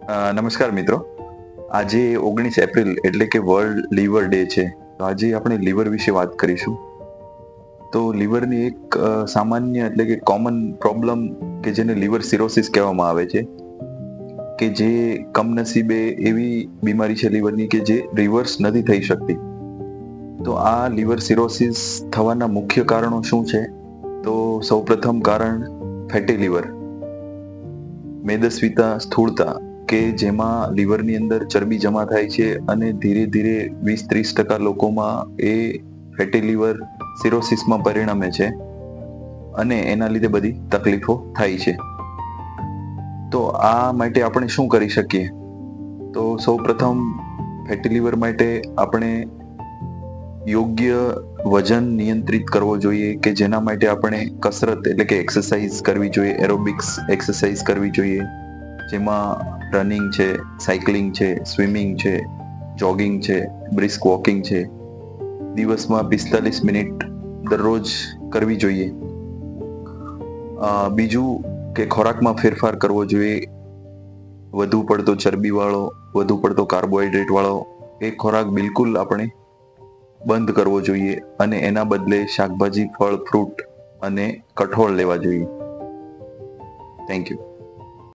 નમસ્કાર મિત્રો. આજે 19 એપ્રિલ એટલે કે વર્લ્ડ લીવર ડે છે. તો આજે આપણે લીવર વિશે વાત કરીશું. તો લીવરની એક સામાન્ય એટલે કે કોમન પ્રોબ્લેમ કે જેને લીવર સિરોસિસ કહેવામાં આવે છે, કે જે કમનસીબે એવી બીમારી છે લીવરની કે જે રિવર્સ નથી થઈ શકતી. તો આ લીવર સિરોસિસ થવાના મુખ્ય કારણો શું છે? તો સૌપ્રથમ કારણ ફેટી લીવર, મેદસ્વીતા, સ્થૂળતા, કે જેમાં લીવરની અંદર ચરબી જમા થાય છે અને ધીરે ધીરે 20-30% લોકોમાં એ ફેટી લીવર સિરોસિસમાં પરિણમે છે અને એના લીધે બધી તકલીફો થાય છે. તો આ માટે આપણે શું કરી શકીએ? તો સૌપ્રથમ ફેટી લીવર માટે આપણે યોગ્ય વજન નિયંત્રિત કરવો જોઈએ, કે જેના માટે આપણે કસરત એટલે કે એક્સરસાઇઝ કરવી જોઈએ, એરોબિક્સ એક્સરસાઇઝ કરવી જોઈએ, જેમાં રનિંગ છે, સાયકલિંગ છે, સ્વિમિંગ છે, જોગિંગ છે, બ્રિસ્ક વોકિંગ છે, દિવસમાં 45 મિનિટ દરરોજ કરવી જોઈએ. બીજું કે ખોરાકમાં ફેરફાર કરવો જોઈએ. વધુ પડતો ચરબીવાળો, વધુ પડતો કાર્બોહાઈડ્રેટ વાળો એ ખોરાક બિલકુલ આપણે બંધ કરવો જોઈએ અને એના બદલે શાકભાજી, ફળ, ફ્રૂટ અને કઠોળ લેવા જોઈએ. Thank you.